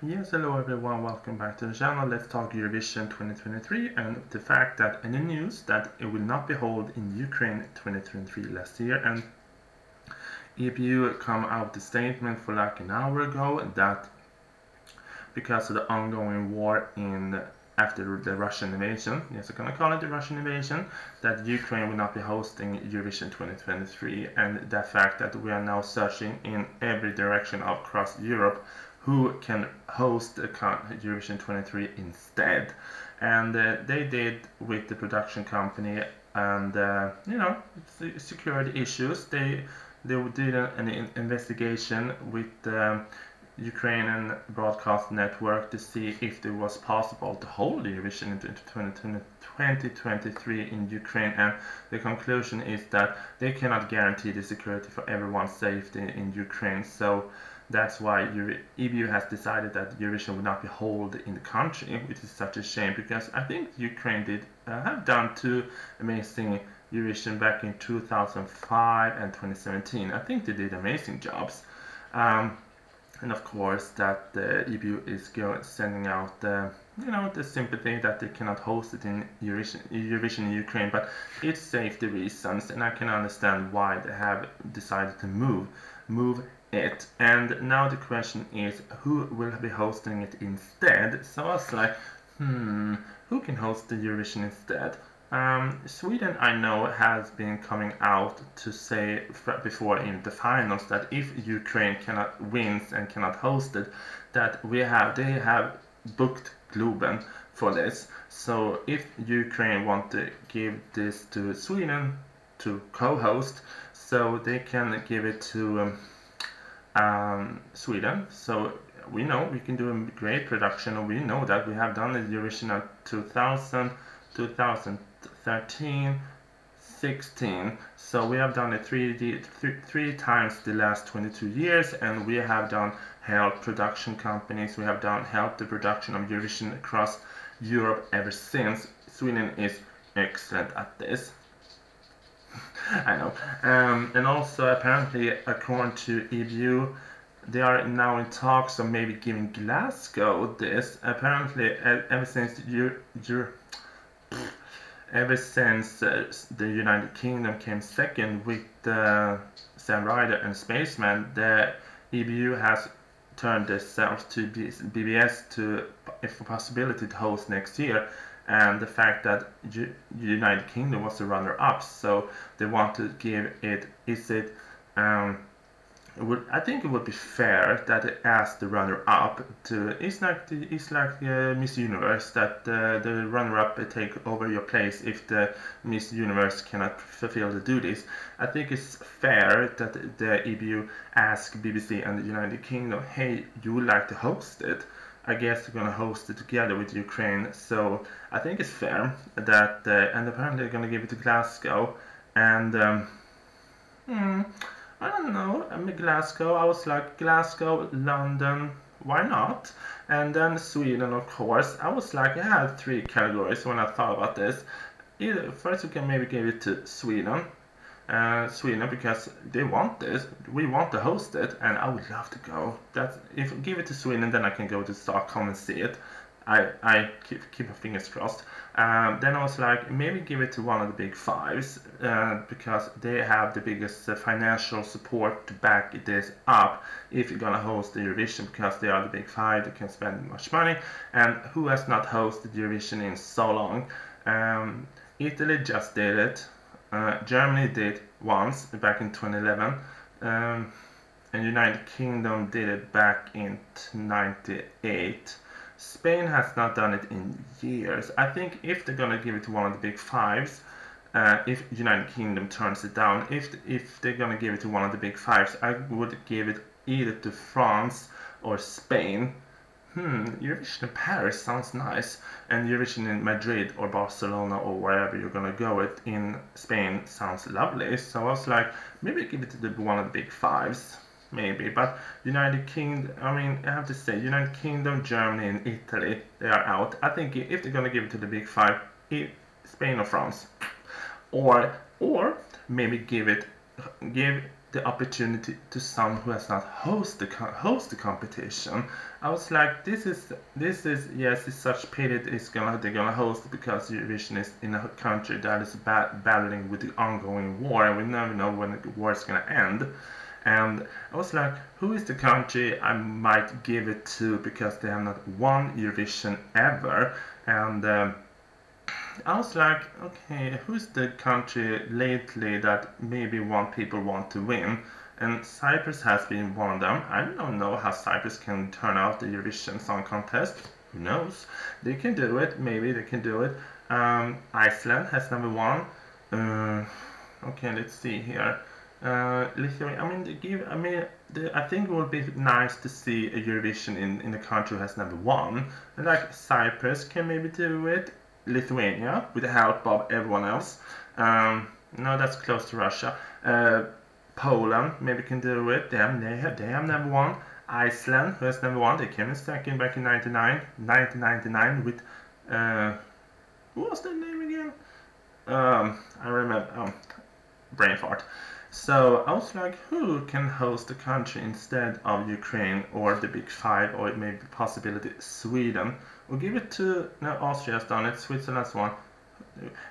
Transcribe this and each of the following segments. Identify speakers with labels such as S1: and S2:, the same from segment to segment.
S1: Yes, hello everyone, welcome back to the channel. Let's talk Eurovision 2023 and the fact that in the news that it will not be held in Ukraine 2023 last year. And EU come out with a statement for like an hour ago that because of the ongoing war after the Russian invasion, yes, I'm gonna call it the Russian invasion, that Ukraine will not be hosting Eurovision 2023, and the fact that we are now searching in every direction across Europe who can host Eurovision 23 instead. And they did with the production company, and security issues. They did an investigation with Ukrainian broadcast network to see if it was possible to hold Eurovision in 2023 in Ukraine, and the conclusion is that they cannot guarantee the security for everyone's safety in Ukraine. So that's why EU has decided that Eurovision will not be held in the country, which is such a shame, because I think Ukraine did have done two amazing Eurovision back in 2005 and 2017. I think they did amazing jobs. And of course that the EU is sending out the sympathy that they cannot host it in Eurovision in Ukraine, but it's safety reasons, and I can understand why they have decided to move it. And now the question is, who will be hosting it instead? So I was like, who can host the Eurovision instead? Sweden, I know, has been coming out to say before in the finals that if Ukraine cannot win and cannot host it, that they have booked Globen for this. So if Ukraine want to give this to Sweden to co-host, so they can give it to Sweden. So we know we can do a great production, and we know that we have done the Eurovision at 2000, 2013, 16. So we have done it three times the last 22 years, and we have helped production companies. We have helped the production of Eurovision across Europe ever since. Sweden is excellent at this. I know. And also apparently, according to EU, they are now in talks of maybe giving Glasgow this. Apparently, ever since the United Kingdom came second with Sam Ryder and Spaceman, the EU has turned themselves to BBS for possibility to host next year. And the fact that United Kingdom was the runner-up, so they want to give it. I think it would be fair that they ask the runner-up to. It's like Miss Universe, that the runner-up take over your place if the Miss Universe cannot fulfill the duties. I think it's fair that the EU ask BBC and the United Kingdom, hey, you would like to host it? I guess they're gonna host it together with Ukraine. So I think it's fair that, and apparently they're gonna give it to Glasgow, and I don't know, Glasgow, I was like, Glasgow, London, why not? And then Sweden, of course. I was like, I had three categories when I thought about this. First, we can maybe give it to Sweden. Sweden, because they want this. We want to host it, and I would love to go. If I give it to Sweden, then I can go to Stockholm and see it. I keep my fingers crossed. Then I was like, maybe give it to one of the big fives, because they have the biggest financial support to back this up if you're gonna host the Eurovision, because they are the big five, they can spend much money, and who has not hosted Eurovision in so long? Italy just did it, Germany did once back in 2011, and United Kingdom did it back in 98. Spain has not done it in years. I think if they're gonna give it to one of the big fives, if United Kingdom turns it down, if they're gonna give it to one of the big fives, I would give it either to France or Spain. Eurovision in Paris sounds nice, and Eurovision in Madrid or Barcelona or wherever you're gonna go with in Spain sounds lovely. So I was like, maybe give it to one of the big fives. Maybe, but United Kingdom, I have to say, United Kingdom, Germany, and Italy, they are out. I think if they're gonna give it to the big five, Spain or France, or maybe give the opportunity to some who has not host the competition. I was like, this is yes, it's such pity they're gonna host it because Eurovision is in a country that is battling with the ongoing war, and we never know when the war is gonna end. And I was like, who is the country I might give it to because they have not won Eurovision ever? And I was like, okay, who's the country lately that maybe people want to win? And Cyprus has been one of them. I don't know how Cyprus can turn out the Eurovision Song Contest. Who knows? They can do it. Maybe they can do it. Iceland has number one. Okay, let's see here. Lithuania. I think it would be nice to see a Eurovision in a country who has number one. And like Cyprus can maybe do it. Lithuania, with the help of everyone else. No, that's close to Russia. Poland maybe can do it. They have number one. Iceland, who has number one, they came in second back in 1999 with what was their name again? I remember. Brain fart. So I was like, who can host the country instead of Ukraine or the Big Five, or maybe possibility Sweden? We'll give it to, no, Austria has done it, Switzerland's one.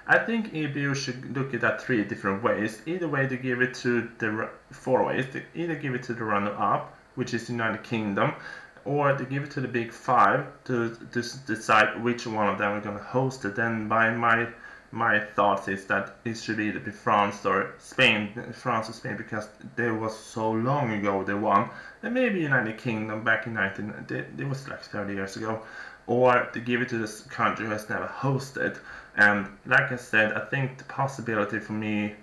S1: I think EBU should look at that 3 different ways. Either way, they give it to the 4 ways. They either give it to the runner-up, which is the United Kingdom, or they give it to the Big Five to decide which one of them are going to host it. Then by my thoughts is that it should either be France or Spain, because they was so long ago they won, and maybe United Kingdom back in it was like 30 years ago, or to give it to this country who has never hosted. And like I said, I think the possibility for me,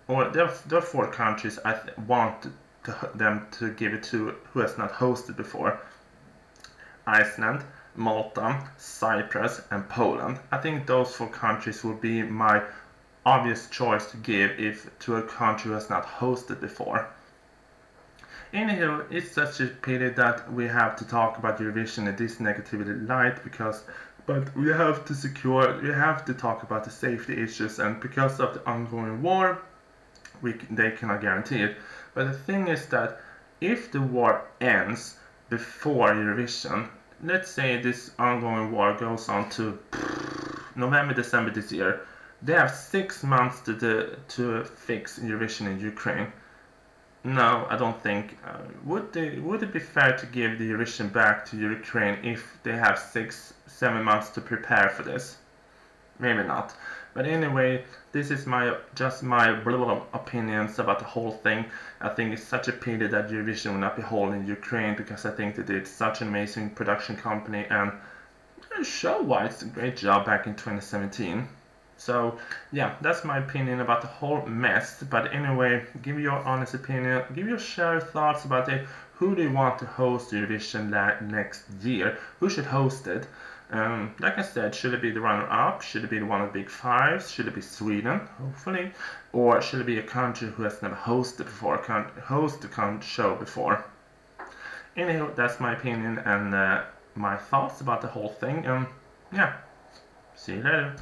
S1: or there are 4 countries I want them to give it to who has not hosted before: Iceland, Malta, Cyprus, and Poland. I think those 4 countries will be my obvious choice to give to a country who has not hosted before. Anyhow, it's such a pity that we have to talk about Eurovision in this negativity light, but we have to talk about the safety issues, and because of the ongoing war, they cannot guarantee it. But the thing is that if the war ends before Eurovision, let's say this ongoing war goes on to November, December this year, they have 6 months to fix Eurovision in Ukraine. No, I don't think. Would it be fair to give the Eurovision back to Ukraine if they have 6-7 months to prepare for this? Maybe not. But anyway, this is just my opinions about the whole thing. I think it's such a pity that Eurovision will not be held in Ukraine, because I think they did such an amazing production company, and show-wise, a great job back in 2017. So yeah, that's my opinion about the whole mess. But anyway, give your honest opinion, give your share thoughts about it. Who do you want to host Eurovision next year? Who should host it? Like I said, should it be the runner-up? Should it be one of the Big Fives? Should it be Sweden, hopefully? Or should it be a country who has never hosted before, can't host the show before? Anyhow, that's my opinion and my thoughts about the whole thing. Yeah, see you later.